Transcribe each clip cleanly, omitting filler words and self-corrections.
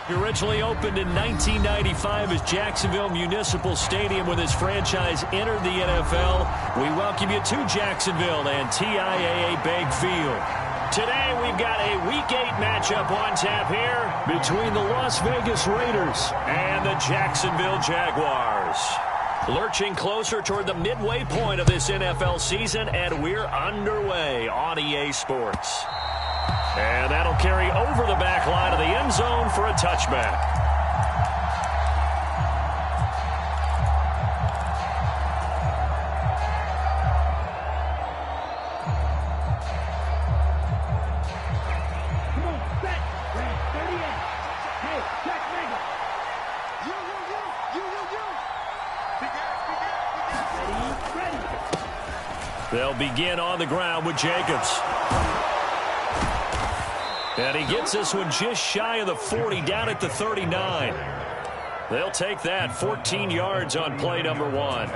Originally opened in 1995 as Jacksonville Municipal Stadium when this franchise entered the NFL. We welcome you to Jacksonville and TIAA Bank Field. Today we've got a Week 8 matchup on tap here between the Las Vegas Raiders and the Jacksonville Jaguars. Lurching closer toward the midway point of this NFL season, and we're underway on EA Sports. And that'll carry over the back line of the end zone for a touchback. They'll begin on the ground with Jacobs. And he gets this one just shy of the 40, down at the 39. They'll take that, 14 yards on play number 1.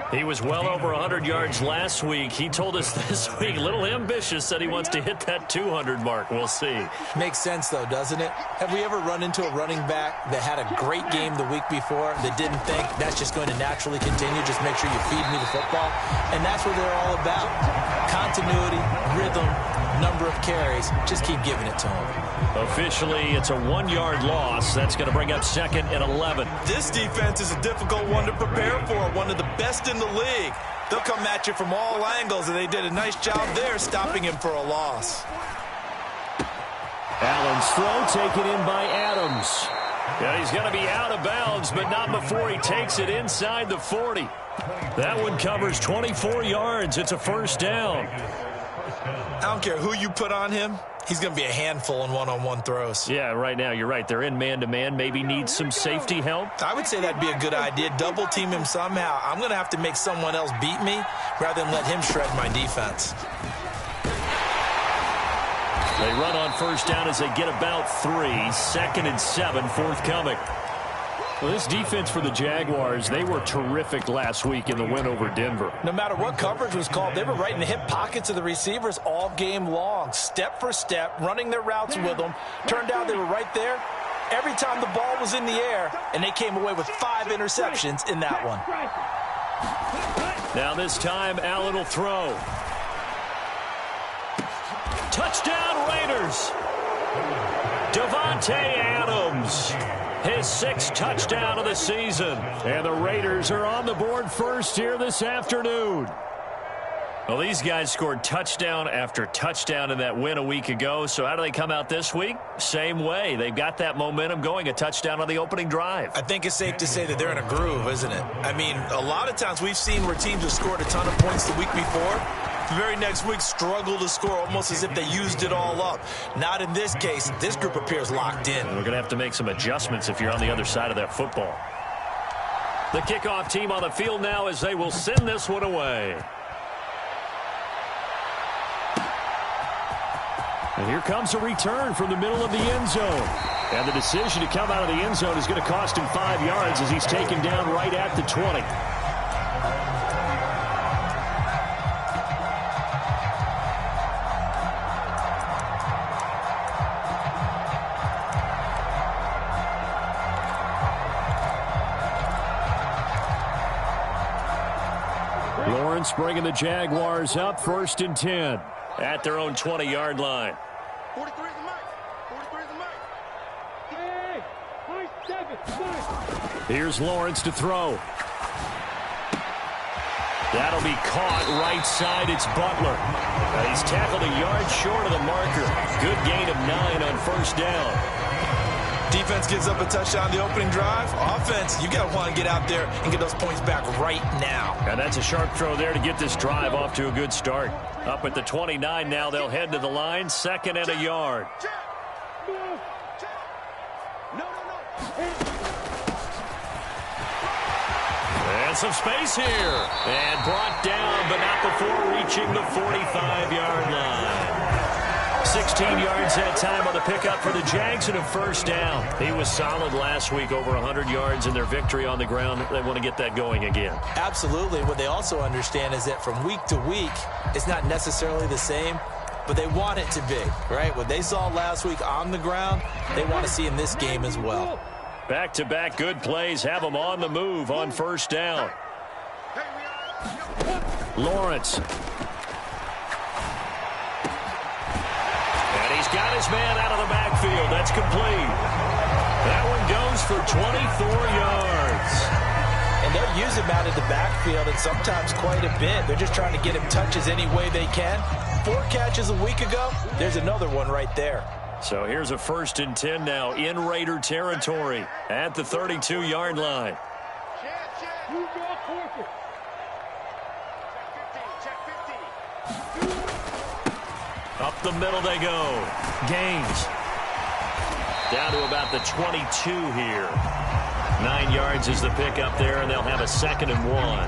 He was well over 100 yards last week. He told us this week, a little ambitious, said he wants to hit that 200 mark. We'll see. Makes sense, though, doesn't it? Have we ever run into a running back that had a great game the week before that didn't think that's just going to naturally continue? Just make sure you feed me the football. And that's what they're all about. Continuity, rhythm, number of carries. Just keep giving it to him. Officially, it's a 1-yard loss. That's going to bring up 2nd and 11. This defense is a difficult one to prepare for, one of the best in the league. They'll come at you from all angles, and they did a nice job there stopping him for a loss. Allen's throw taken in by Adams. Yeah, he's going to be out of bounds, but not before he takes it inside the 40. That one covers 24 yards. It's a first down. I don't care who you put on him. He's going to be a handful in one-on-one throws. Yeah, right now, you're right. They're in man-to-man. Maybe need some safety help. I would say that'd be a good idea. Double-team him somehow. I'm going to have to make someone else beat me rather than let him shred my defense. They run on first down as they get about 3. 2nd and 7 forthcoming. Well, this defense for the Jaguars, they were terrific last week in the win over Denver. No matter what coverage was called, they were right in the hip pockets of the receivers all game long, step for step, running their routes with them. Turned out they were right there every time the ball was in the air, and they came away with 5 interceptions in that one. Now this time, Allen will throw. Touchdown, Raiders! Davante Adams. His 6th touchdown of the season. And the Raiders are on the board first here this afternoon. Well, these guys scored touchdown after touchdown in that win a week ago. So how do they come out this week? Same way. They've got that momentum going, a touchdown on the opening drive. I think it's safe to say that they're in a groove, isn't it? I mean, a lot of times we've seen where teams have scored a ton of points the week before. The very next week struggle to score almost as if they used it all up. Not in this case. This group appears locked in. We're going to have to make some adjustments if you're on the other side of that football. The kickoff team on the field now as they will send this one away. And here comes a return from the middle of the end zone. And the decision to come out of the end zone is going to cost him 5 yards as he's taken down right at the 20. Lawrence bringing the Jaguars up 1st and 10 at their own 20-yard line. 43 is the mic. 43 is the mic. Hey, Here's Lawrence to throw. That'll be caught right side. It's Butler. He's tackled a yard short of the marker. Good gain of 9 on first down. Defense gives up a touchdown the opening drive. Offense, you got to want to get out there and get those points back right now. And that's a sharp throw there to get this drive off to a good start. Up at the 29 now, they'll head to the line. 2nd and a yard. And some space here. And brought down, but not before reaching the 45-yard line. 16 yards that time on the pickup for the Jags and a first down. He was solid last week, over 100 yards in their victory on the ground. They want to get that going again. Absolutely. What they also understand is that from week to week, it's not necessarily the same. but they want it to be, right? What they saw last week on the ground, they want to see in this game as well. Back-to-back good plays have them on the move on first down. Lawrence. And he's got his man out of the backfield. That's complete. That one goes for 24 yards. And they'll use him out of the backfield, and sometimes quite a bit. They're just trying to get him touches any way they can. 4 catches a week ago. There's another one right there. So here's a 1st and 10 now in Raider territory at the 32-yard line. Up the middle they go. Gaines. Down to about the 22 here. 9 yards is the pick up there, and they'll have a 2nd and 1.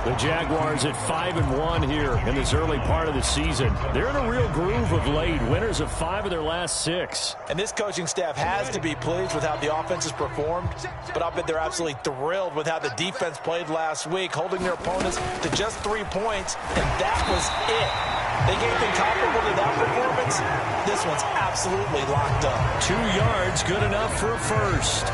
The Jaguars at 5-1 here in this early part of the season. They're in a real groove of late. Winners of 5 of their last 6. And this coaching staff has to be pleased with how the offense has performed, but I'll bet they're absolutely thrilled with how the defense played last week, holding their opponents to just 3 points, and that was it. They gave them comparable to that performance. This one's absolutely locked up. 2 yards, good enough for a first.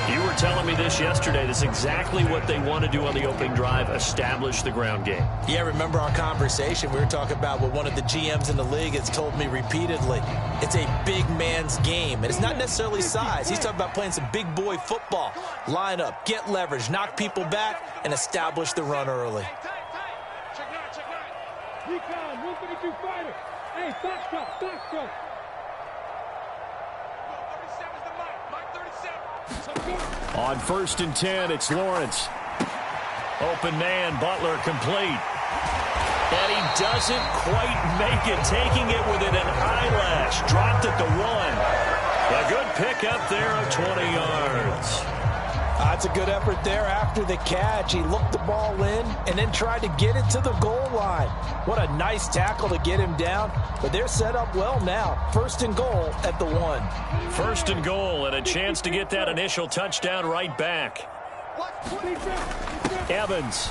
You were telling me this yesterday. That's exactly what they want to do on the opening drive, establish the ground game. Yeah, remember our conversation? We were talking about what one of the GMs in the league has told me repeatedly. It's a big man's game, and it's not necessarily size. He's talking about playing some big boy football. Line up, get leverage, knock people back, and establish the run early. Recon, 132 fighter. Hey, back stop. On 1st and 10, it's Lawrence. Open man, Butler complete. And he doesn't quite make it, taking it within an eyelash. Dropped at the 1. A good pick up there of 20 yards. That's a good effort there after the catch. He looked the ball in and then tried to get it to the goal line. What a nice tackle to get him down. But they're set up well now. 1st and goal at the 1. 1st and goal and a chance to get that initial touchdown right back. Evans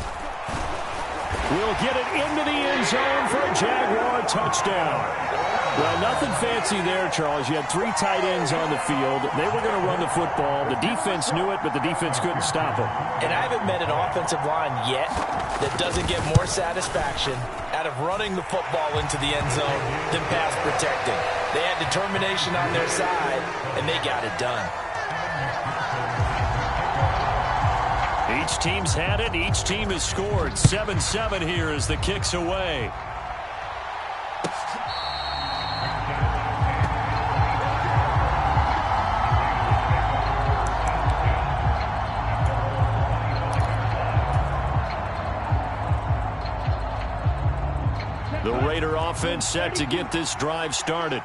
will get it into the end zone for a Jaguar touchdown. Well, nothing fancy there, Charles. You had 3 tight ends on the field. They were going to run the football. The defense knew it, but the defense couldn't stop them. And I haven't met an offensive line yet that doesn't get more satisfaction out of running the football into the end zone than pass protecting. They had determination on their side, and they got it done. Each team's had it. Each team has scored. 7-7 here as the kick's away. The Raider offense set to get this drive started.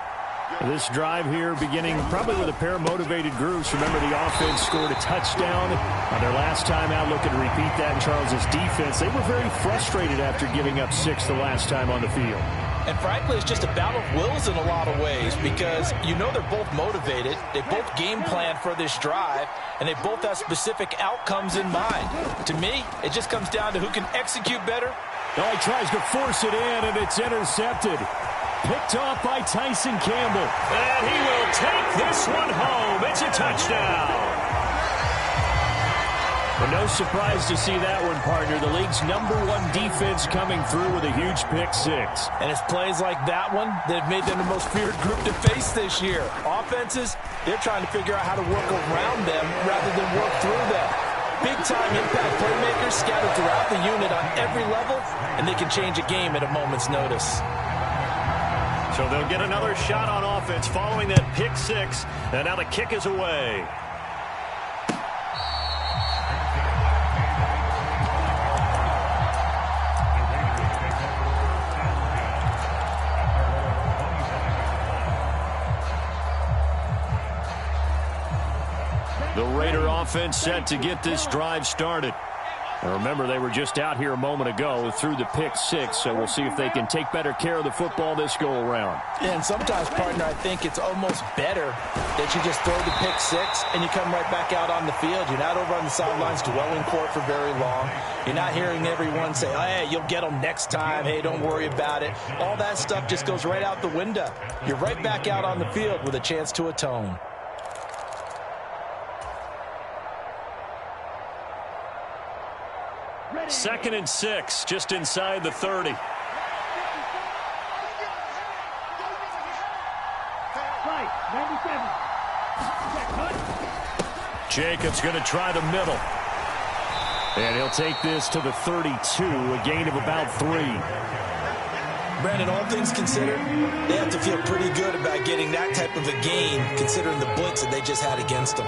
This drive here beginning probably with a pair of motivated groups. Remember, the offense scored a touchdown on their last time out. Looking to repeat that in Charles's defense. They were very frustrated after giving up 6 the last time on the field. And frankly, it's just a battle of wills in a lot of ways because you know they're both motivated. They both game plan for this drive, and they both have specific outcomes in mind. To me, it just comes down to who can execute better. Oh, he tries to force it in, and it's intercepted. Picked off by Tyson Campbell. And he will take this one home. It's a touchdown. But no surprise to see that one, partner. The league's #1 defense coming through with a huge pick-6. And it's plays like that one that have made them the most feared group to face this year. Offenses, they're trying to figure out how to work around them rather than work through them. Big-time impact playmakers scattered throughout the unit on every level, and they can change a game at a moment's notice. So they'll get another shot on offense following that pick-6, and now the kick is away. The Raider offense set to get this drive started. And remember, they were just out here a moment ago through the pick six, so we'll see if they can take better care of the football this go-around. Yeah, and sometimes, partner, I think it's almost better that you just throw the pick six and you come right back out on the field. You're not over on the sidelines dwelling for it for very long. You're not hearing everyone say, oh, hey, you'll get them next time. Hey, don't worry about it. All that stuff just goes right out the window. You're right back out on the field with a chance to atone. Second and 6, just inside the 30. Jacobs going to try the middle. And he'll take this to the 32, a gain of about 3. Brandon, all things considered, they have to feel pretty good about getting that type of a gain, considering the blitz that they just had against them.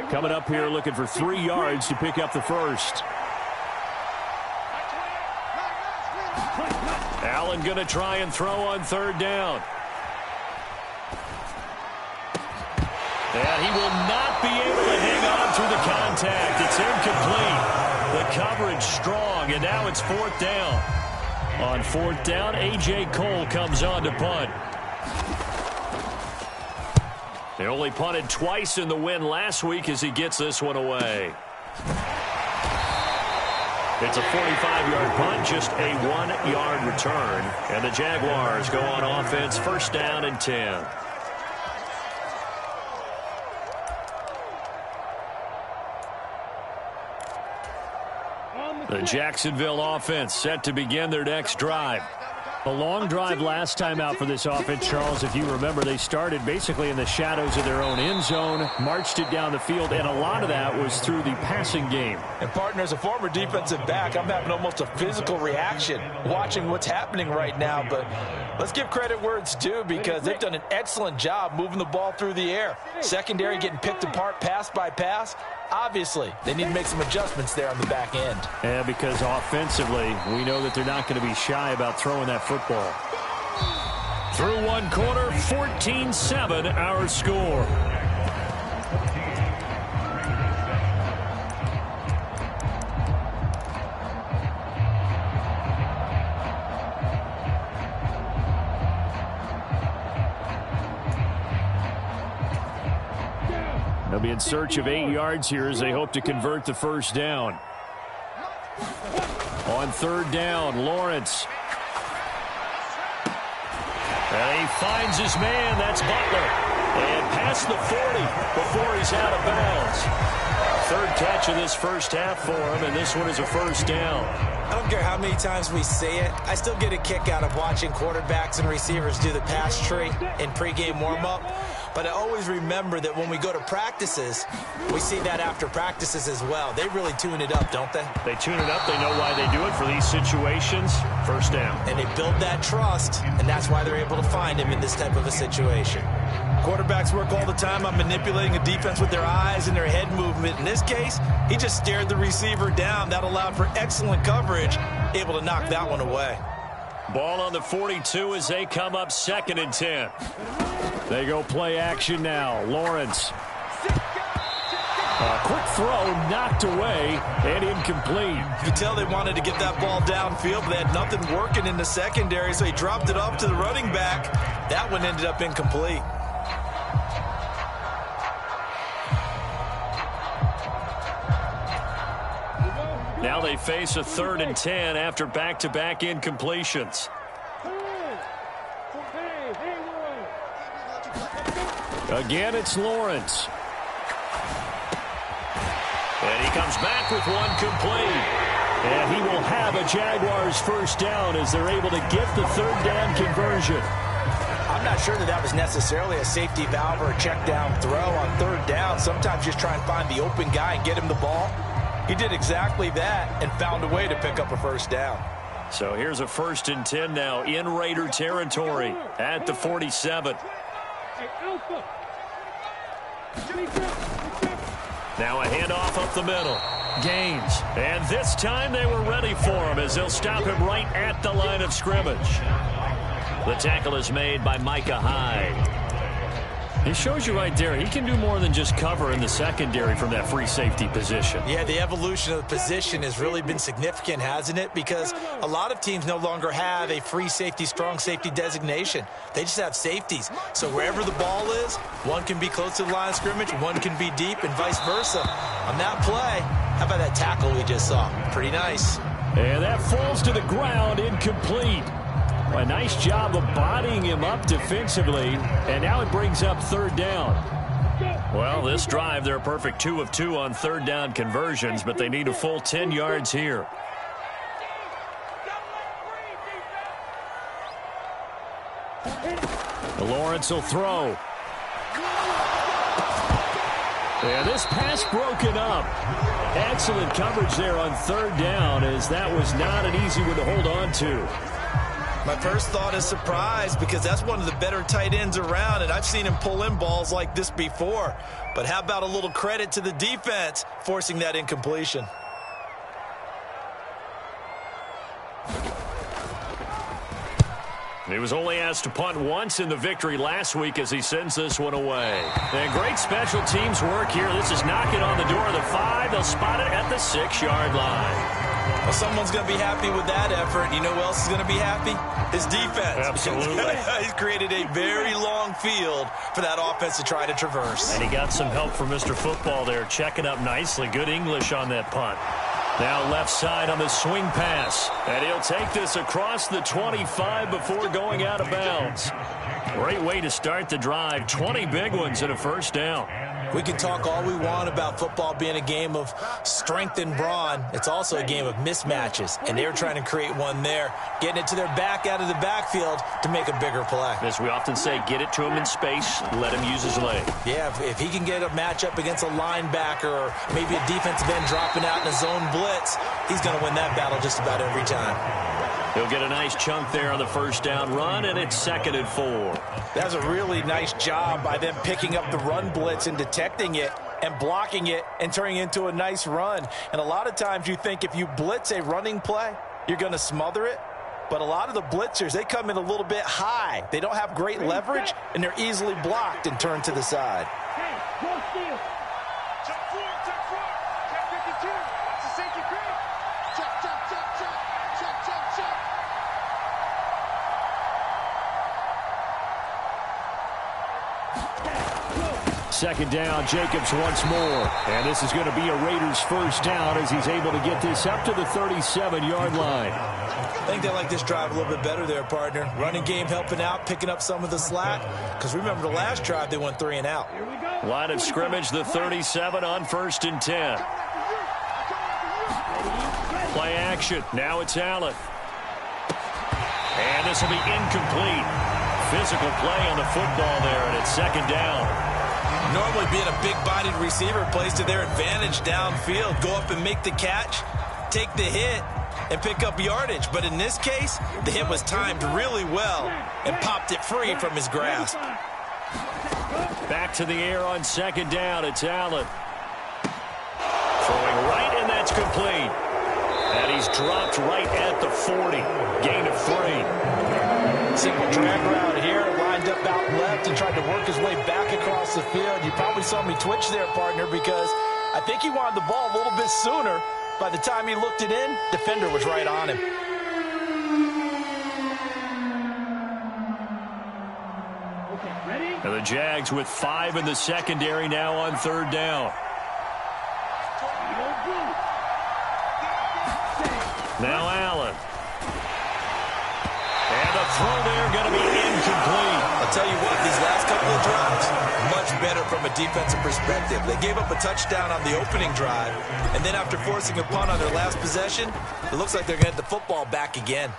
Coming up here looking for 3 yards to pick up the first. Allen going to try and throw on third down. And he will not be able to hang on through the contact. It's incomplete. The coverage strong, and now it's fourth down. On fourth down, A.J. Cole comes on to punt. They only punted twice in the win last week as he gets this one away. It's a 45-yard punt, just a 1-yard return. And the Jaguars go on offense, first down and 10. The Jacksonville offense set to begin their next drive. A long drive last time out for this offense, Charles. If you remember, they started basically in the shadows of their own end zone, marched it down the field, and a lot of that was through the passing game. And, partner, as a former defensive back, I'm having almost a physical reaction watching what's happening right now. But let's give credit where it's due, because they've done an excellent job moving the ball through the air. Secondary getting picked apart pass by pass. Obviously, they need to make some adjustments there on the back end. Yeah, because offensively, we know that they're not going to be shy about throwing that football. Through one quarter, 14-7 our score. They'll be in search of 8 yards here as they hope to convert the first down. On third down, Lawrence. And he finds his man. That's Butler. And past the 40 before he's out of bounds. Third catch of this first half for him, and this one is a first down. I don't care how many times we say it, I still get a kick out of watching quarterbacks and receivers do the pass tree in pregame warm-up. But I always remember that when we go to practices, we see that after practices as well. They really tune it up, don't they? They tune it up. They know why they do it for these situations. First down. And they build that trust, and that's why they're able to find him in this type of a situation. Quarterbacks work all the time on manipulating a defense with their eyes and their head movement. In this case, he just stared the receiver down. That allowed for excellent coverage, able to knock that one away. Ball on the 42 as they come up second and 10. They go play action now. Lawrence. A quick throw knocked away and incomplete. You could tell they wanted to get that ball downfield, but they had nothing working in the secondary, so he dropped it off to the running back. That one ended up incomplete. Now they face a third and 10 after back-to-back incompletions. Again, it's Lawrence. And he comes back with one complete. And he will have a Jaguars first down as they're able to get the third down conversion. I'm not sure that was necessarily a safety valve or a check down throw on third down. Sometimes just try and find the open guy and get him the ball. He did exactly that and found a way to pick up a first down. So here's a first and 10 now in Raider territory at the 47. Now a handoff up the middle. gains. And this time they were ready for him as they'll stop him right at the line of scrimmage. The tackle is made by Micah Hyde. He shows you right there, he can do more than just cover in the secondary from that free safety position. Yeah, the evolution of the position has really been significant, hasn't it? Because a lot of teams no longer have a free safety, strong safety designation. They just have safeties. So wherever the ball is, one can be close to the line of scrimmage, one can be deep, and vice versa. On that play, how about that tackle we just saw? Pretty nice. And that falls to the ground, incomplete. A nice job of bodying him up defensively, and now it brings up third down. Well, this drive, they're a perfect 2 of 2 on third down conversions, but they need a full 10 yards here. Lawrence will throw. And this pass broken up. Excellent coverage there on third down, as that was not an easy one to hold on to. My first thought is surprise, because that's one of the better tight ends around, and I've seen him pull in balls like this before. But how about a little credit to the defense forcing that incompletion? He was only asked to punt once in the victory last week as he sends this one away. And great special teams work here. This is knocking on the door of the 5. They'll spot it at the 6-yard line. Well, someone's going to be happy with that effort. You know who else is going to be happy? His defense. Absolutely. He's created a very long field for that offense to try to traverse. And he got some help from Mr. Football there, checking up nicely. Good English on that punt. Now left side on the swing pass. And he'll take this across the 25 before going out of bounds. Great way to start the drive. 20 big ones and a first down. We can talk all we want about football being a game of strength and brawn. It's also a game of mismatches, and they're trying to create one there, getting it to their back out of the backfield to make a bigger play. As we often say, get it to him in space, let him use his leg. Yeah, if he can get a matchup against a linebacker or maybe a defensive end dropping out in a zone blitz, he's going to win that battle just about every time. He'll get a nice chunk there on the first down run, and it's 2nd and 4. That's a really nice job by them picking up the run blitz and detecting it and blocking it and turning it into a nice run. And a lot of times you think if you blitz a running play, you're going to smother it. But a lot of the blitzers, they come in a little bit high. They don't have great leverage, and they're easily blocked and turned to the side. Second down, Jacobs once more. And this is going to be a Raiders first down as he's able to get this up to the 37-yard line. I think they like this drive a little bit better there, partner. Running game helping out, picking up some of the slack. Because remember the last drive, they went 3 and out. Line of scrimmage, the 37 on 1st and 10. Play action. Now it's Allen. And this will be incomplete. Physical play on the football there, and it's 2nd down. Normally being a big-bodied receiver plays to their advantage downfield. Go up and make the catch, take the hit, and pick up yardage. But in this case, the hit was timed really well and popped it free from his grasp. Back to the air on 2nd down. It's Allen. Throwing right, and that's complete. And he's dropped right at the 40. Gain of 3. Simple drag route here, lined up out left and tried to work his way back across the field. You probably saw me twitch there, partner, because I think he wanted the ball a little bit sooner. By the time he looked it in, defender was right on him. And the Jags with 5 in the secondary now on 3rd down. Now Allen. And the throw there going to be incomplete. I'll tell you what, these last couple of drives, much better from a defensive perspective. They gave up a touchdown on the opening drive, and then after forcing a punt on their last possession, it looks like they're going to get the football back again.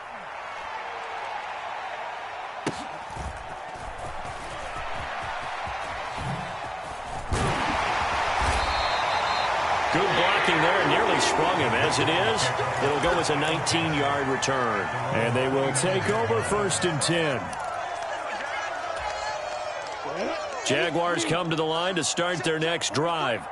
Good blocking there, nearly sprung him. As it is, it'll go as a 19-yard return. And they will take over 1st and 10. Jaguars come to the line to start their next drive.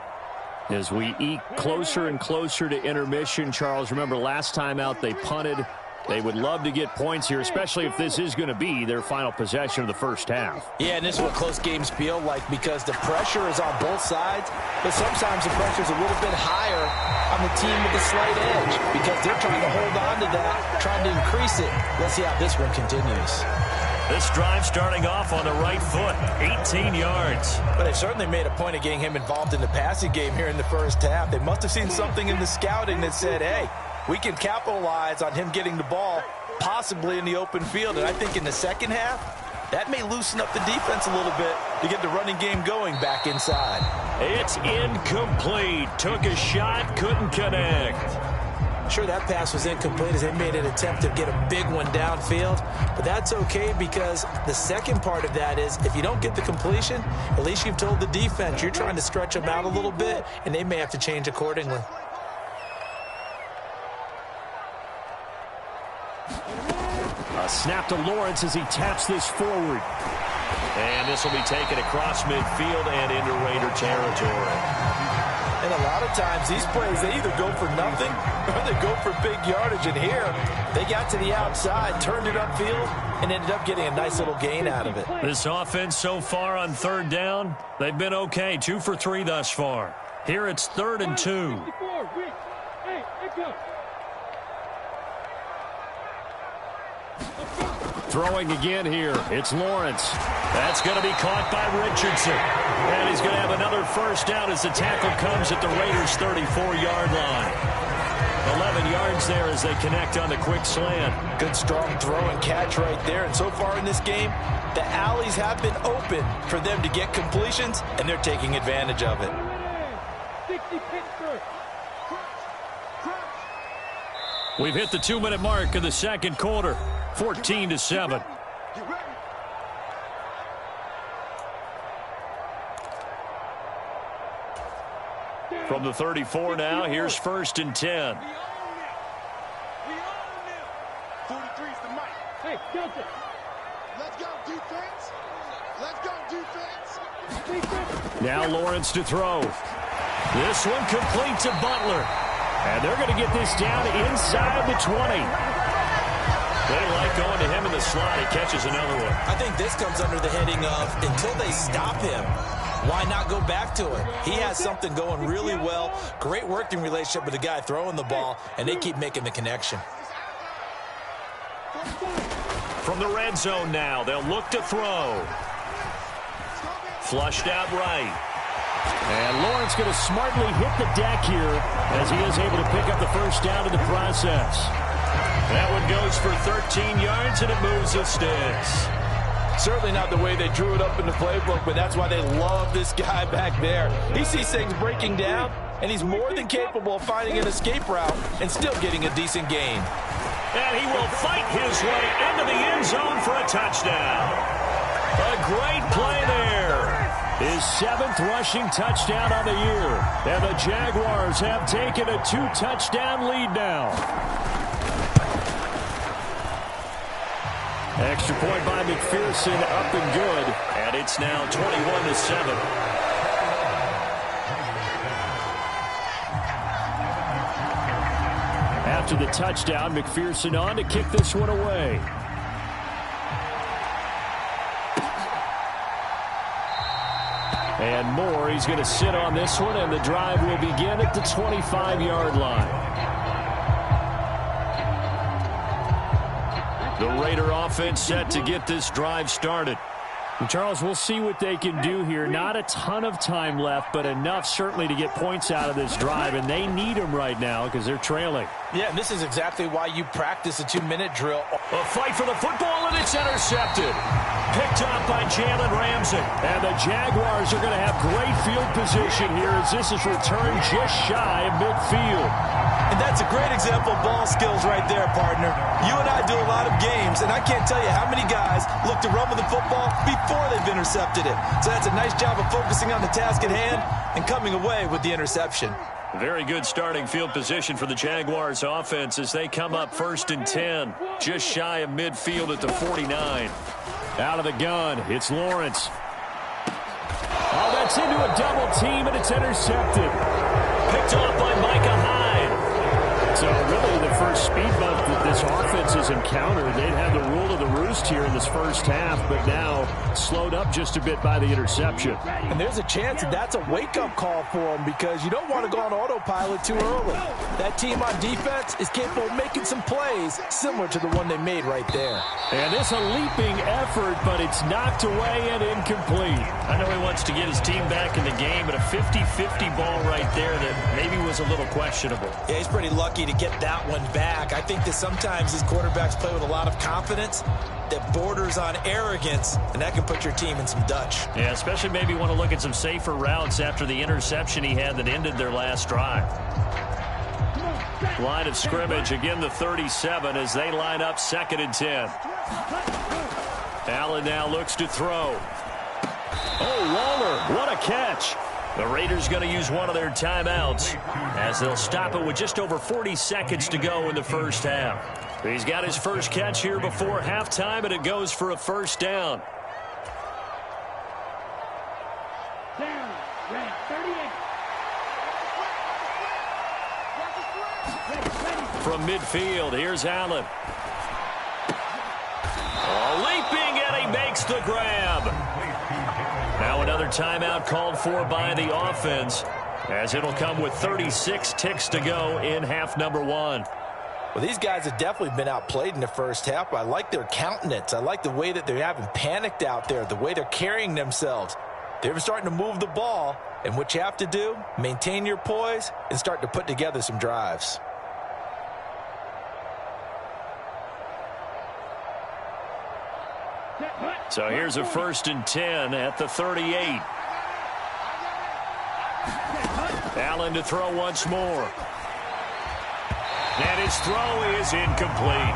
As we eke closer and closer to intermission, Charles, remember last time out they punted. They would love to get points here, especially if this is going to be their final possession of the first half. Yeah, and this is what close games feel like because the pressure is on both sides, but sometimes the pressure is a little bit higher on the team with a slight edge because they're trying to hold on to that, trying to increase it. Let's see how this one continues. This drive starting off on the right foot, 18 yards. But they've certainly made a point of getting him involved in the passing game here in the first half. They must have seen something in the scouting that said, hey, we can capitalize on him getting the ball possibly in the open field. And I think in the second half, that may loosen up the defense a little bit to get the running game going back inside. It's incomplete. Took a shot, couldn't connect. Sure, that pass was incomplete as they made an attempt to get a big one downfield. But that's okay because the second part of that is if you don't get the completion, at least you've told the defense you're trying to stretch them out a little bit, and they may have to change accordingly. A snap to Lawrence as he taps this forward. And this will be taken across midfield and into Raider territory. And a lot of times these plays, they either go for nothing or they go for big yardage. And here, they got to the outside, turned it upfield, and ended up getting a nice little gain out of it. This offense so far on third down, they've been okay. 2 for 3 thus far. Here it's 3rd and 2. Throwing again here. It's Lawrence. That's going to be caught by Richardson. And he's going to have another first down as the tackle comes at the Raiders' 34-yard line. 11 yards there as they connect on the quick slant. Good strong throw and catch right there. And so far in this game, the alleys have been open for them to get completions, and they're taking advantage of it. We've hit the 2-minute mark of the second quarter. 14-7. From the 34 now, here's 1st and 10. 43's the mic. Hey, Delta. Let's go, defense. Let's go, defense. Now Lawrence to throw. This one complete to Butler. And they're going to get this down inside the 20. They like going to him in the slot. He catches another one. I think this comes under the heading of until they stop him, why not go back to it? He has something going really well. Great working relationship with the guy throwing the ball, and they keep making the connection. From the red zone now, they'll look to throw. Flushed out right. And Lawrence going to smartly hit the deck here as he is able to pick up the first down in the process. That one goes for 13 yards, and it moves the sticks. Certainly not the way they drew it up in the playbook, but that's why they love this guy back there. He sees things breaking down, and he's more than capable of finding an escape route and still getting a decent gain. And he will fight his way into the end zone for a touchdown. A great play there. His 7th rushing touchdown on the year. And the Jaguars have taken a 2-touchdown lead now. Extra point by McPherson, up and good. And it's now 21-7. After the touchdown, McPherson on to kick this one away. And Moore, he's going to sit on this one, and the drive will begin at the 25-yard line. The Raider offense set to get this drive started. And Charles, we'll see what they can do here. Not a ton of time left, but enough certainly to get points out of this drive, and they need them right now because they're trailing. Yeah, and this is exactly why you practice a 2-minute drill. A fight for the football, and it's intercepted. Picked up by Jalen Ramsey. And the Jaguars are going to have great field position here as this is returned just shy of midfield. And that's a great example of ball skills right there, partner. You and I do a lot of games, and I can't tell you how many guys look to run with the football before they've intercepted it. So that's a nice job of focusing on the task at hand and coming away with the interception. Very good starting field position for the Jaguars offense as they come up 1st and 10, just shy of midfield at the 49. Out of the gun, it's Lawrence. Oh, Gets into a double team, and it's intercepted. Picked off by Micah Hyde. So really the first speed bump that this offense has encountered, they'd had the rule of the roost here in this first half, but now slowed up just a bit by the interception. And there's a chance that that's a wake-up call for them because you don't want to go on autopilot too early. That team on defense is capable of making some plays similar to the one they made right there. And this a leaping effort, but it's knocked away and incomplete. I know he wants to get his team back in the game, but a 50-50 ball right there that maybe was a little questionable. Yeah, he's pretty lucky to get that one back. I think that sometimes these quarterbacks play with a lot of confidence that borders on arrogance, and that can put your team in some Dutch. Yeah, especially maybe want to look at some safer routes after the interception he had that ended their last drive. Line of scrimmage, again the 37 as they line up 2nd and 10. Allen now looks to throw. Oh, Waller, what a catch. The Raiders going to use one of their timeouts as they'll stop it with just over 40 seconds to go in the first half. He's got his first catch here before halftime, and it goes for a first down. Down, red, 38. From midfield, here's Allen. Leaping, and he makes the grab. Now another timeout called for by the offense, as it'll come with 36 ticks to go in half number 1. Well, these guys have definitely been outplayed in the first half. I like their countenance. I like the way that they haven't panicked out there, the way they're carrying themselves. They're starting to move the ball, and what you have to do, maintain your poise and start to put together some drives. So here's a 1st and 10 at the 38. Allen to throw once more. And his throw is incomplete.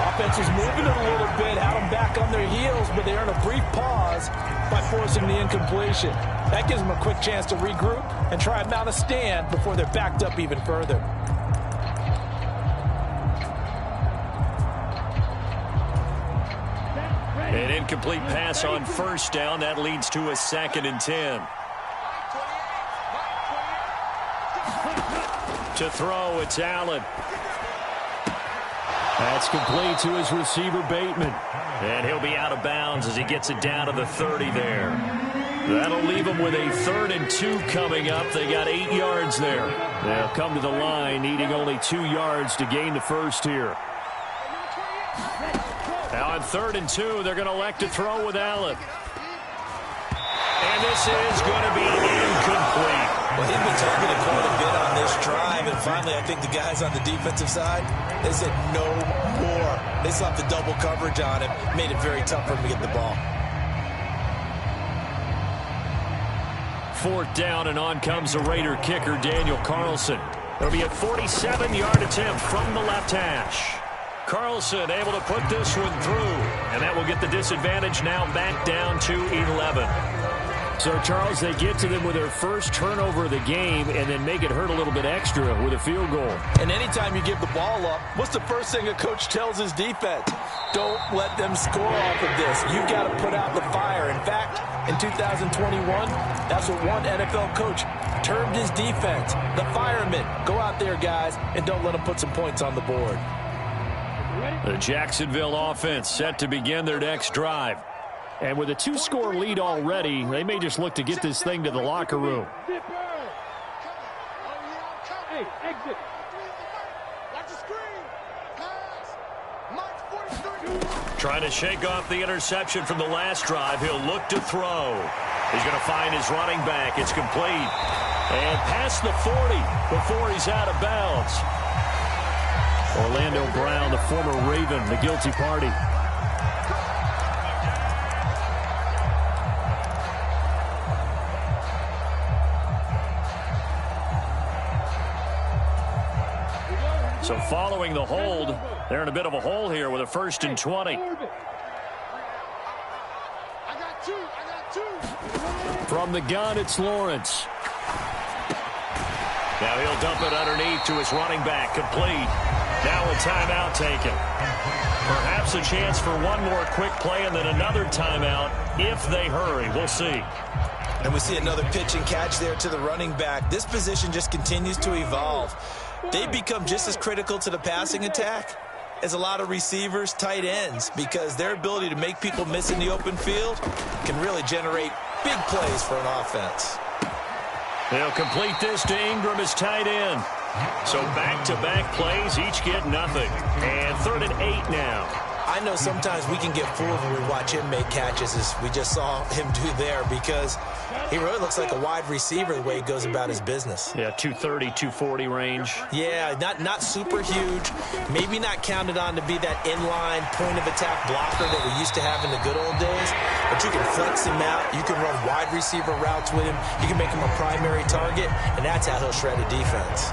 Offense is moving it a little bit, had them back on their heels, but they earn a brief pause by forcing the incompletion. That gives them a quick chance to regroup and try and mount a stand before they're backed up even further. An incomplete pass on first down. That leads to a 2nd and 10. To throw, it's Allen. That's complete to his receiver, Bateman. And he'll be out of bounds as he gets it down to the 30 there. That'll leave them with a 3rd and 2 coming up. They got 8 yards there. They'll come to the line, needing only 2 yards to gain the first here. Now on 3rd and 2, they're going to elect to throw with Allen. And this is going to be incomplete. Well, they've been targeted quite a bit on this drive, and finally I think the guys on the defensive side, they said no more. They slapped the double coverage on him, made it very tough for him to get the ball. 4th down, and on comes the Raider kicker, Daniel Carlson. It'll be a 47-yard attempt from the left hash. Carlson able to put this one through, and that will get the disadvantage now back down to 11. So, Charles, they get to them with their first turnover of the game and then make it hurt a little bit extra with a field goal. And anytime you give the ball up, what's the first thing a coach tells his defense? Don't let them score off of this. You've got to put out the fire. In fact, in 2021, that's what one NFL coach termed his defense, the firemen. Go out there, guys, and don't let them put some points on the board. The Jacksonville offense set to begin their next drive. And with a 2-score lead already, they may just look to get this thing to the locker room. Hey, exit. Trying to shake off the interception from the last drive. He'll look to throw. He's going to find his running back. It's complete. And past the 40 before he's out of bounds. Orlando Brown, the former Raven, the guilty party. So following the hold, they're in a bit of a hole here with a 1st and 20. From the gun, it's Lawrence. Now he'll dump it underneath to his running back, complete. Now a timeout taken. Perhaps a chance for one more quick play and then another timeout if they hurry. We'll see. And we see another pitch and catch there to the running back. This position just continues to evolve. They become just as critical to the passing attack as a lot of receivers, tight ends, because their ability to make people miss in the open field can really generate big plays for an offense. They'll complete this to Ingram as tight end. So back-to-back plays, each get nothing. And 3rd and 8 now. I know sometimes we can get fooled when we watch him make catches, as we just saw him do there, because he really looks like a wide receiver the way he goes about his business. Yeah, 230, 240 range. Yeah, not super huge. Maybe not counted on to be that inline point-of-attack blocker that we used to have in the good old days. But you can flex him out. You can run wide receiver routes with him. You can make him a primary target, and that's how he'll shred a defense.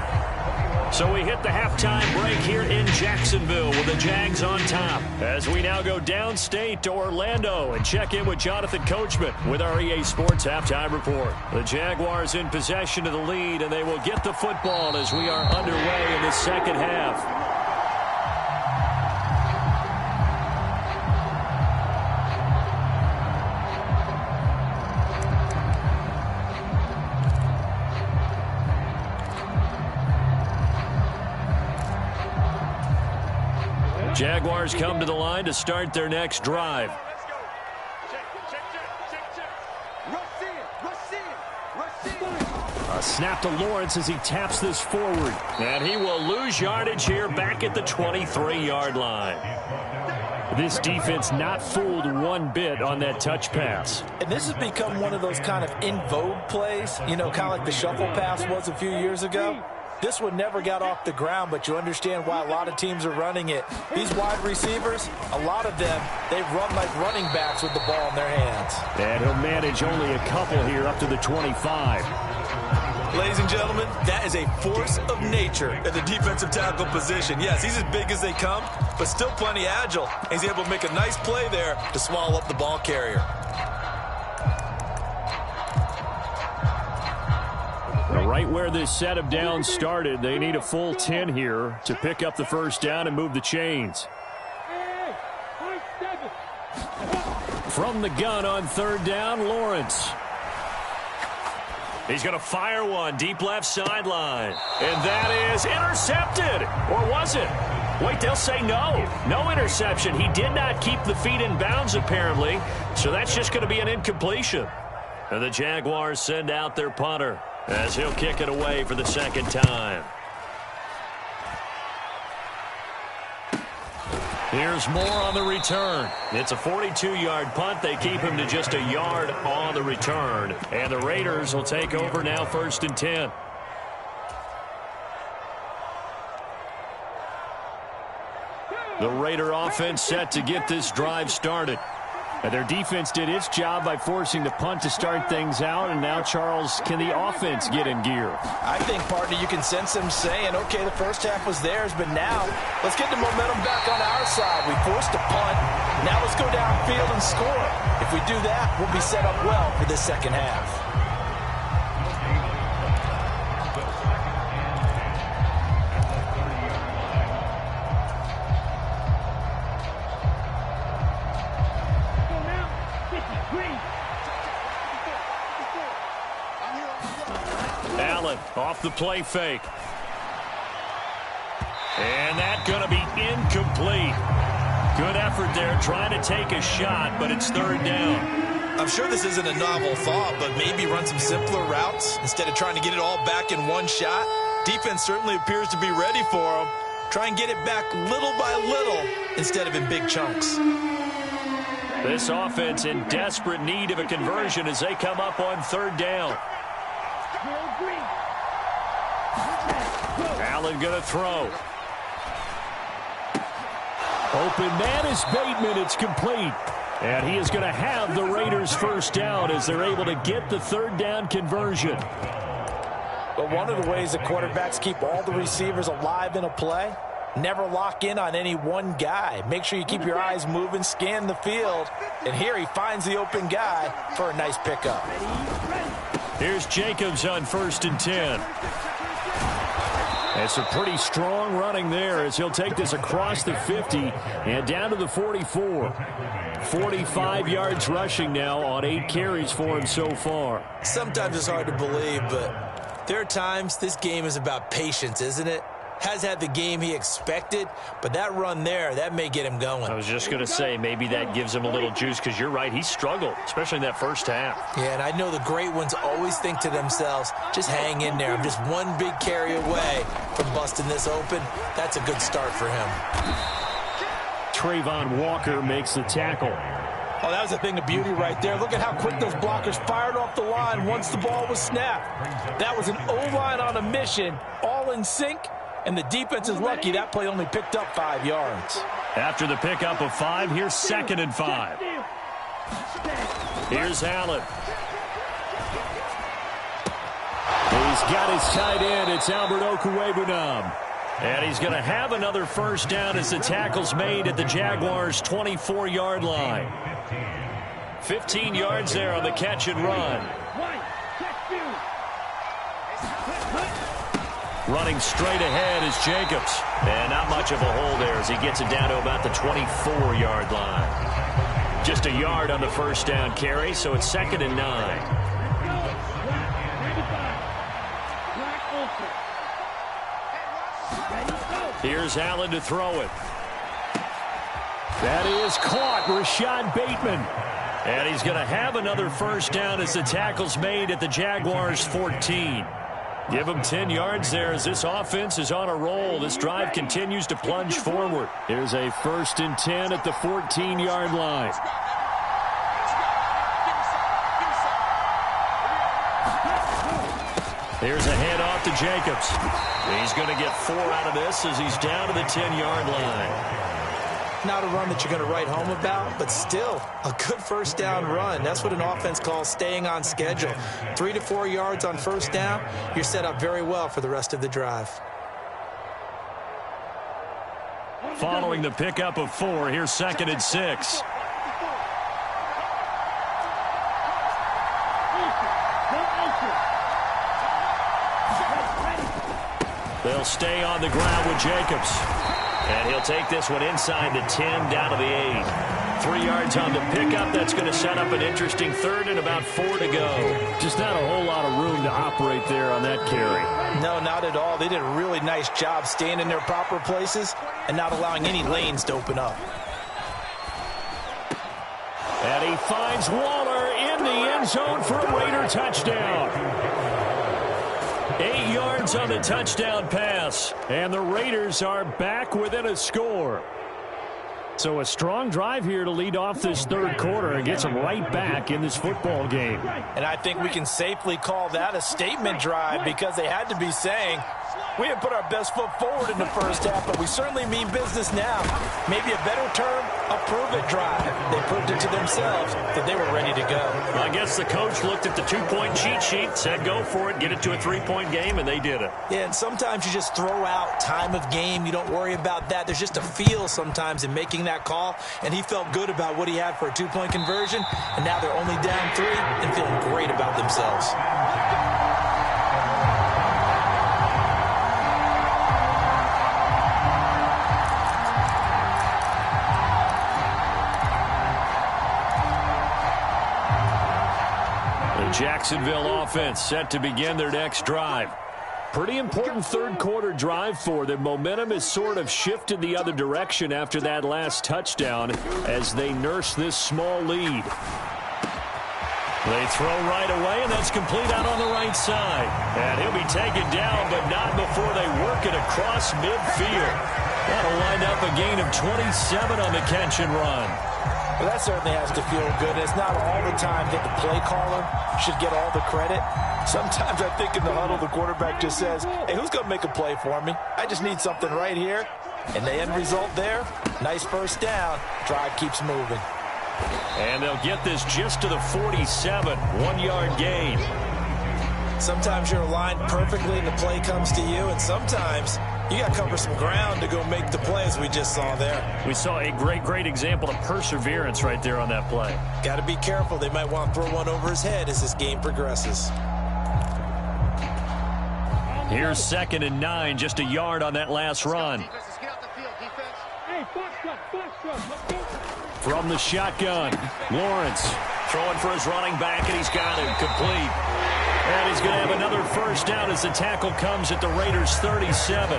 So we hit the halftime break here in Jacksonville with the Jags on top. As we now go downstate to Orlando and check in with Jonathan Coachman with our EA Sports Halftime Report. The Jaguars in possession of the lead, and they will get the football as we are underway in the second half. Jaguars come to the line to start their next drive. A snap to Lawrence as he taps this forward. And he will lose yardage here back at the 23-yard line. This defense not fooled one bit on that touch pass. And this has become one of those kind of in vogue plays, you know, kind of like the shuffle pass was a few years ago. This one never got off the ground, but you understand why a lot of teams are running it. These wide receivers, a lot of them, they run like running backs with the ball in their hands. And he'll manage only a couple here up to the 25. Ladies and gentlemen, that is a force of nature at the defensive tackle position. Yes, he's as big as they come, but still plenty agile. He's able to make a nice play there to swallow up the ball carrier. Right where this set of downs started, they need a full 10 here to pick up the first down and move the chains. From the gun on 3rd down, Lawrence. He's going to fire one deep left sideline. And that is intercepted. Or was it? Wait, they'll say no. No interception. He did not keep the feet in bounds, apparently. So that's just going to be an incompletion. And the Jaguars send out their punter as he'll kick it away for the second time. Here's more on the return. It's a 42-yard punt. They keep him to just a yard on the return. And the Raiders will take over now 1st and 10. The Raider offense set to get this drive started. And their defense did its job by forcing the punt to start things out. And now, Charles, can the offense get in gear? I think, partner, you can sense them saying, okay, the first half was theirs, but now let's get the momentum back on our side. We forced a punt. Now let's go downfield and score. If we do that, we'll be set up well for this second half. Off the play fake. And that's going to be incomplete. Good effort there trying to take a shot, but it's 3rd down. I'm sure this isn't a novel thought, but maybe run some simpler routes instead of trying to get it all back in one shot. Defense certainly appears to be ready for them. Try and get it back little by little instead of in big chunks. This offense in desperate need of a conversion as they come up on 3rd down. Allen going to throw. Open man is Bateman. It's complete. And he is going to have the Raiders' first down as they're able to get the 3rd down conversion. But one of the ways the quarterbacks keep all the receivers alive in a play, never lock in on any one guy. Make sure you keep your eyes moving, scan the field. And here he finds the open guy for a nice pickup. Here's Jacobs on 1st and 10. That's a pretty strong running there as he'll take this across the 50 and down to the 44. 45 yards rushing now on 8 carries for him so far. Sometimes it's hard to believe, but there are times this game is about patience, isn't it? Has had the game he expected, but that run there, that may get him going. I was just going to say, maybe that gives him a little juice because you're right, he struggled, especially in that first half. Yeah, and I know the great ones always think to themselves, just hang in there. I'm just one big carry away from busting this open. That's a good start for him. Trayvon Walker makes the tackle. Oh, that was a thing of beauty right there. Look at how quick those blockers fired off the line once the ball was snapped. That was an O-line on a mission, all in sync. And the defense is lucky that play only picked up 5 yards. After the pickup of 5, here's 2nd and 5. Here's Allen. He's got his tight end. It's Albert Okwuegbunam. And he's going to have another first down as the tackle's made at the Jaguars' 24-yard line. 15 yards there on the catch and run. Running straight ahead is Jacobs. And not much of a hole there as he gets it down to about the 24-yard line. Just a yard on the first down carry, so it's 2nd and 9. Here's Allen to throw it. That is caught. Rashad Bateman. And he's going to have another first down as the tackle's made at the Jaguars' 14. Give him 10 yards there as this offense is on a roll. This drive continues to plunge forward. Here's a 1st and 10 at the 14-yard line. Here's a handoff to Jacobs. He's going to get 4 out of this as he's down to the 10-yard line. Not a run that you're going to write home about, but still a good first down run. That's what an offense calls staying on schedule. 3 to 4 yards on first down, you're set up very well for the rest of the drive. Following the pickup of 4, here's 2nd and 6. They'll stay on the ground with Jacobs. And he'll take this one inside the 10, down to the 8. 3 yards on the pickup. That's going to set up an interesting 3rd and about 4 to go. Just not a whole lot of room to operate there on that carry. No, not at all. They did a really nice job staying in their proper places and not allowing any lanes to open up. And he finds Waller in the end zone for a Raider touchdown. 8 yards on the touchdown pass, and the Raiders are back within a score. So a strong drive here to lead off this 3rd quarter and gets them right back in this football game. And I think we can safely call that a statement drive because they had to be saying, we didn't put our best foot forward in the first half, but we certainly mean business now. Maybe a better term, a prove-it drive. They proved it to themselves that they were ready to go. Well, I guess the coach looked at the 2-point cheat sheet, said go for it, get it to a 3-point game, and they did it. Yeah, and sometimes you just throw out time of game. You don't worry about that. There's just a feel sometimes in making that call, and he felt good about what he had for a 2-point conversion, and now they're only down 3 and feeling great about themselves. Jacksonville offense set to begin their next drive. Pretty important 3rd quarter drive for them. Momentum has sort of shifted the other direction after that last touchdown as they nurse this small lead. They throw right away, and that's complete out on the right side. And he'll be taken down, but not before they work it across midfield. That'll wind up a gain of 27 on the catch and run. Well, that certainly has to feel good. It's not all the time that the play caller should get all the credit. Sometimes I think in the huddle, the quarterback just says, hey, who's going to make a play for me? I just need something right here. And the end result there, nice first down. Drive keeps moving. And they'll get this just to the 47, 1-yard gain. Sometimes you're aligned perfectly and the play comes to you, and sometimes you got to cover some ground to go make the play, as we just saw there. We saw a great example of perseverance right there on that play. Got to be careful. They might want to throw one over his head as this game progresses. Here's 2nd and 9, just a yard on that last run. From the shotgun, Lawrence throwing for his running back, and he's got him complete. And he's going to have another first down as the tackle comes at the Raiders' 37.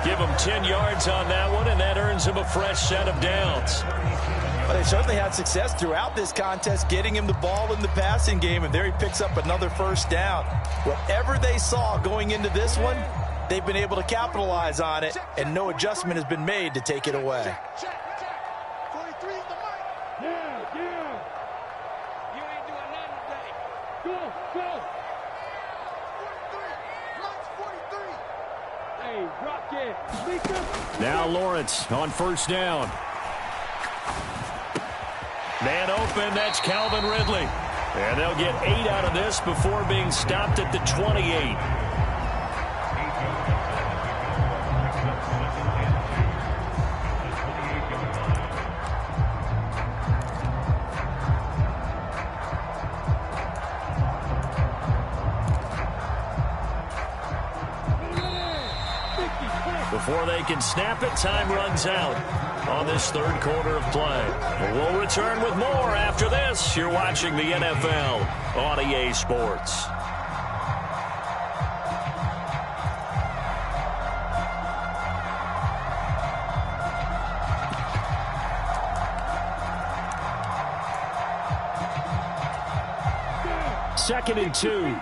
Give him 10 yards on that one, and that earns him a fresh set of downs. Well, they certainly had success throughout this contest, getting him the ball in the passing game, and there he picks up another first down. Whatever they saw going into this one, they've been able to capitalize on it, and no adjustment has been made to take it away. Now Lawrence on first down. Man open, that's Calvin Ridley. And they'll get 8 out of this before being stopped at the 28. Before they can snap it, time runs out on this third quarter of play. We'll return with more after this. You're watching the NFL on EA Sports. Second and 2.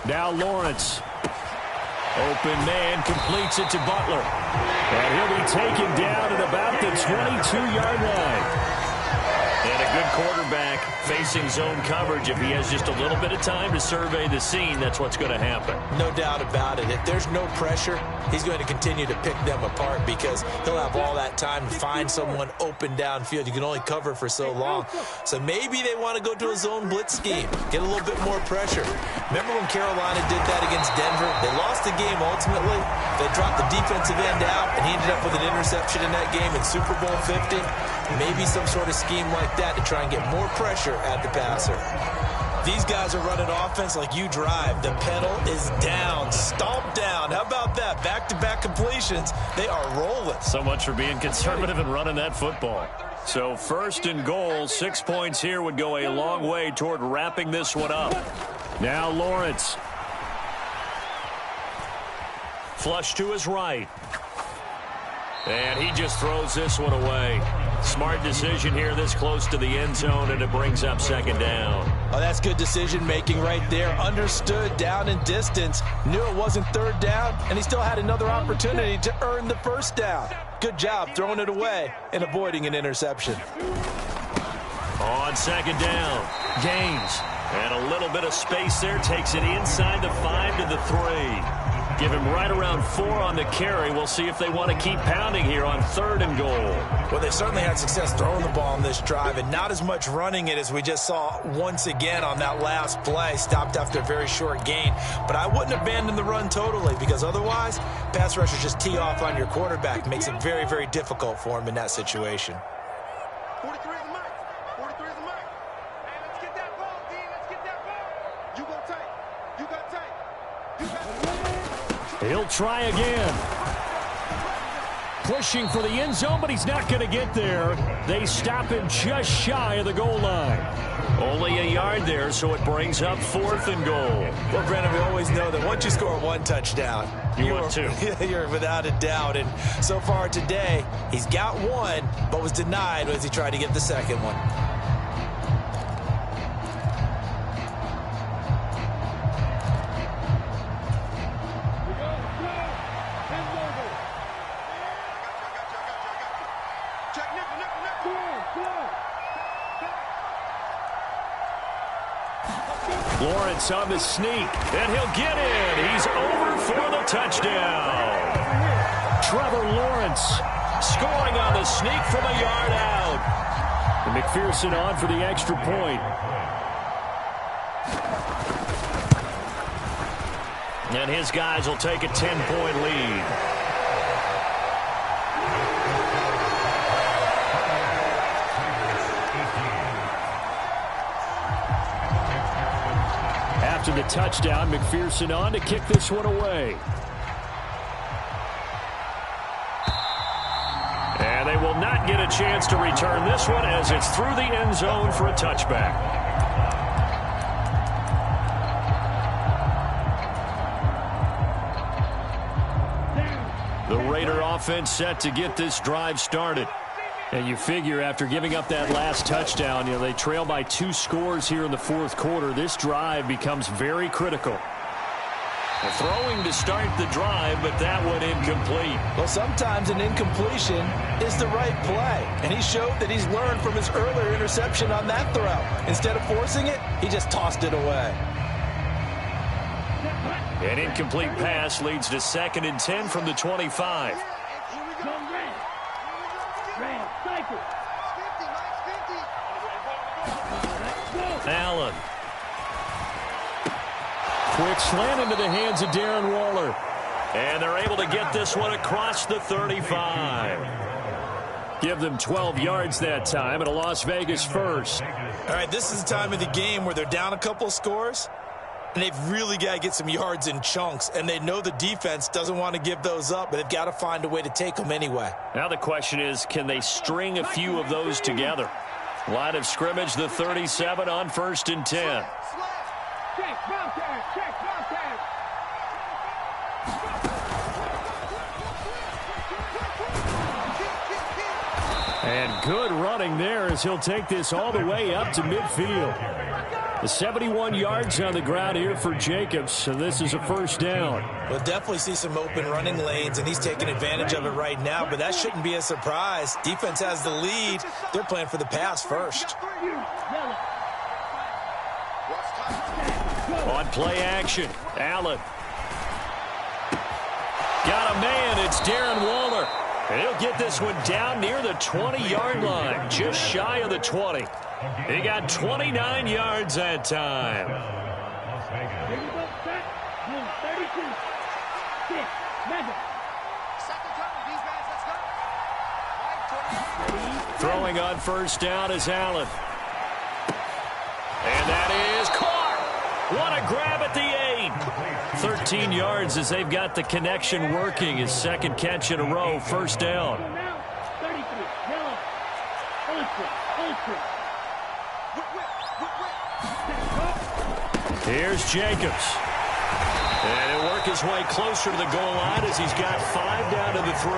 Now Lawrence. Open man, completes it to Butler. And he'll be taken down at about the 22-yard line. And a good quarterback facing zone coverage. If he has just a little bit of time to survey the scene, that's what's going to happen. No doubt about it. If there's no pressure, he's going to continue to pick them apart because he'll have all that time to find someone open downfield. You can only cover for so long. So maybe they want to go to a zone blitz scheme, get a little bit more pressure. Remember when Carolina did that against Denver? They lost the game ultimately. They dropped the defensive end out, and he ended up with an interception in that game in Super Bowl 50. Maybe some sort of scheme like that to try and get more pressure at the passer. These guys are running offense like you drive. The pedal is down, stomped down. How about that? Back-to-back completions. They are rolling. So much for being conservative and running that football. So 1st and goal, 6 points here would go a long way toward wrapping this one up. Now Lawrence. Flush to his right. And he just throws this one away. Smart decision here this close to the end zone, and it brings up 2nd down. Oh, that's good decision-making right there. Understood down and distance. Knew it wasn't 3rd down, and he still had another opportunity to earn the 1st down. Good job throwing it away and avoiding an interception. On 2nd down, Gaines. And a little bit of space there. Takes it inside the 5 to the 3. Give him right around 4 on the carry. We'll see if they want to keep pounding here on 3rd and goal. Well, they certainly had success throwing the ball on this drive and not as much running it as we just saw once again on that last play. Stopped after a very short gain. But I wouldn't abandon the run totally because otherwise, pass rushers just tee off on your quarterback. Makes it very, very difficult for him in that situation. 43 is the mic. 43 is the mic. Hey, let's get that ball, D. Let's get that ball. You go tight. You got tight. You got tight. He'll try again. Pushing for the end zone, but he's not going to get there. They stop him just shy of the goal line. Only a yard there, so it brings up 4th and goal. Well, Brandon, we always know that once you score 1 touchdown, want 2. You're without a doubt. And so far today, he's got 1, but was denied as he tried to get the 2nd one. Lawrence on the sneak, and he'll get in. He's over for the touchdown. Trevor Lawrence scoring on the sneak from a yard out. And McPherson on for the extra point. And his guys will take a 10-point lead. After the touchdown, McPherson on to kick this one away. And they will not get a chance to return this one as it's through the end zone for a touchback. The Raider offense set to get this drive started. And you figure after giving up that last touchdown, they trail by 2 scores here in the fourth quarter. This drive becomes very critical. Throwing to start the drive, but that one incomplete. Well, sometimes an incompletion is the right play. And he showed that he's learned from his earlier interception on that throw. Instead of forcing it, he just tossed it away. An incomplete pass leads to 2nd and 10 from the 25. Allen. Quick slant into the hands of Darren Waller. And they're able to get this one across the 35. Give them 12 yards that time, and a Las Vegas first. All right, this is the time of the game where they're down a couple of scores, and they've really got to get some yards in chunks, and they know the defense doesn't want to give those up, but they've got to find a way to take them anyway. Now the question is, can they string a few of those together? Line of scrimmage, the 37 on 1st and 10. And good running there as he'll take this all the way up to midfield. The 71 yards on the ground here for Jacobs, so this is a first down. We'll definitely see some open running lanes, and he's taking advantage of it right now, but that shouldn't be a surprise. Defense has the lead. They're playing for the pass first. On play action, Allen. Got a man, it's Darren Waller. And he'll get this one down near the 20-yard line, just shy of the 20. He got 29 yards that time. Throwing on first down is Allen. And that is caught. What a grab at the 8. 13 yards as they've got the connection working. His 2nd catch in a row, first down. Here's Jacobs. And he'll work his way closer to the goal line as he's got 5 down to the 3.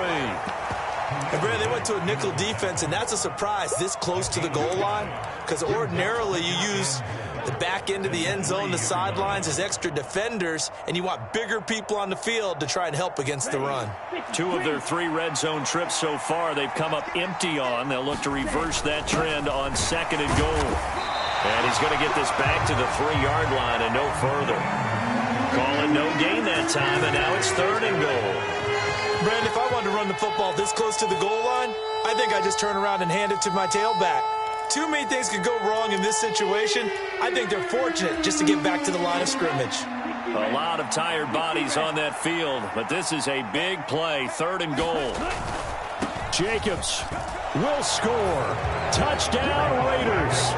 And Brad, they went to a nickel defense, and that's a surprise this close to the goal line, because ordinarily you use the back end of the end zone, the sidelines as extra defenders, and you want bigger people on the field to try and help against the run. 2 of their 3 red zone trips so far they've come up empty on. They'll look to reverse that trend on 2nd and goal. And he's going to get this back to the 3-yard line and no further. Call it no gain that time, and now it's 3rd and goal. Brandon, if I wanted to run the football this close to the goal line, I think I'd just turn around and hand it to my tailback. Too many things could go wrong in this situation. I think they're fortunate just to get back to the line of scrimmage. A lot of tired bodies on that field, but this is a big play, 3rd and goal. Jacobs will score. Touchdown, Raiders.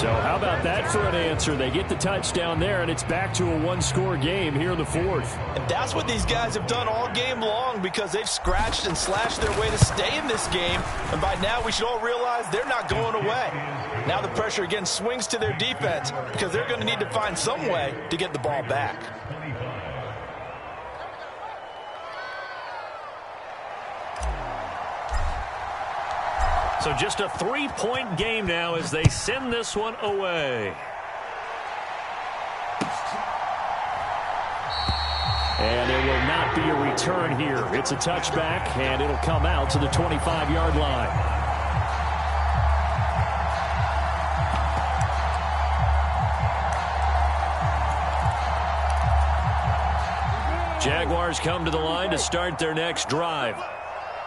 So how about that for an answer? They get the touchdown there, and it's back to a 1-score game here in the 4th. And that's what these guys have done all game long, because they've scratched and slashed their way to stay in this game. And by now, we should all realize they're not going away. Now the pressure again swings to their defense, because they're going to need to find some way to get the ball back. So just a 3-point game now as they send this one away. And there will not be a return here. It's a touchback, and it'll come out to the 25-yard line. Jaguars come to the line to start their next drive.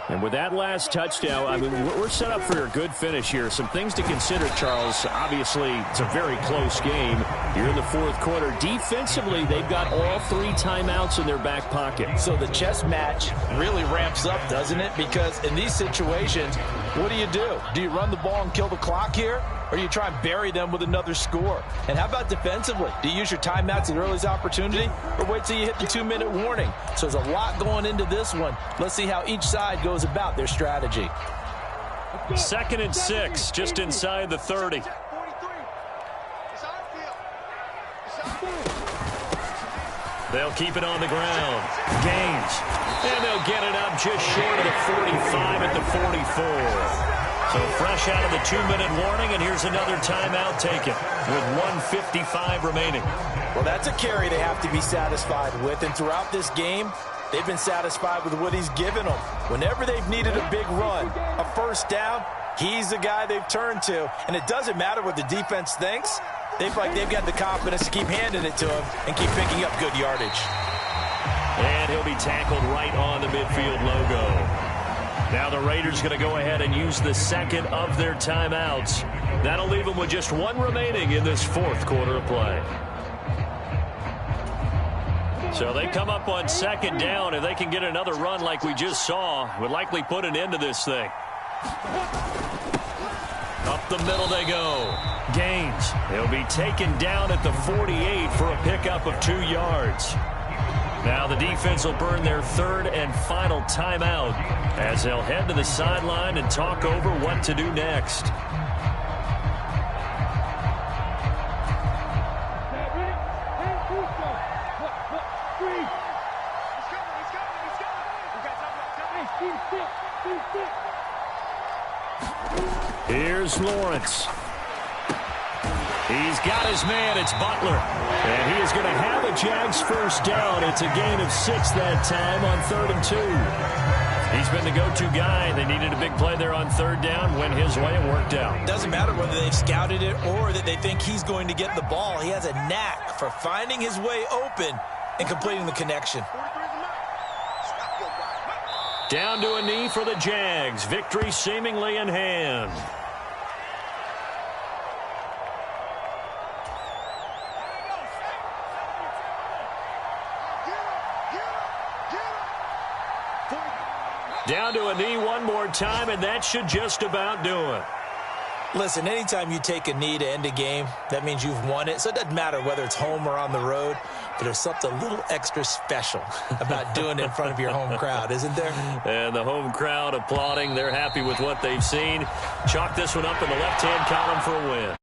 And with that last touchdown, I mean, we're set up for a good finish here. Some things to consider, Charles. Obviously, it's a very close game. You're in the fourth quarter. Defensively, they've got all 3 timeouts in their back pocket. So the chess match really ramps up, doesn't it? Because in these situations, what do? Do you run the ball and kill the clock here? Or do you try and bury them with another score? And how about defensively? Do you use your timeouts at earliest opportunity? Or wait till you hit the 2-minute warning? So there's a lot going into this one. Let's see how each side goes about their strategy. 2nd and 6, just inside the 30. They'll keep it on the ground. Gaines. And they'll get it up just short of the 45 at the 44. So fresh out of the 2-minute warning, and here's another timeout taken with 1:55 remaining. Well, that's a carry they have to be satisfied with, and throughout this game, they've been satisfied with what he's given them. Whenever they've needed a big run, a first down, he's the guy they've turned to, and it doesn't matter what the defense thinks. They've got the confidence to keep handing it to him and keep picking up good yardage. And he'll be tackled right on the midfield logo. Now the Raiders going to go ahead and use the 2nd of their timeouts. That'll leave them with just 1 remaining in this 4th quarter of play. So they come up on 2nd down. If they can get another run like we just saw, would likely put an end to this thing. Up the middle they go. Gaines. He'll be taken down at the 48 for a pickup of 2 yards. Now the defense will burn their 3rd and final timeout as they'll head to the sideline and talk over what to do next. Here's Lawrence. He's got his man. It's Butler. And he is going to have a Jags first down. It's a gain of 6 that time on 3rd and 2. He's been the go-to guy. They needed a big play there on 3rd down. Went his way. It worked out. Doesn't matter whether they've scouted it or that they think he's going to get the ball. He has a knack for finding his way open and completing the connection. Down to a knee for the Jags. Victory seemingly in hand. Down to a knee one more time, and that should just about do it. Listen, anytime you take a knee to end a game, that means you've won it. So it doesn't matter whether it's home or on the road, but there's something a little extra special about doing it in front of your home crowd, isn't there? And the home crowd applauding. They're happy with what they've seen. Chalk this one up in the left-hand column for a win.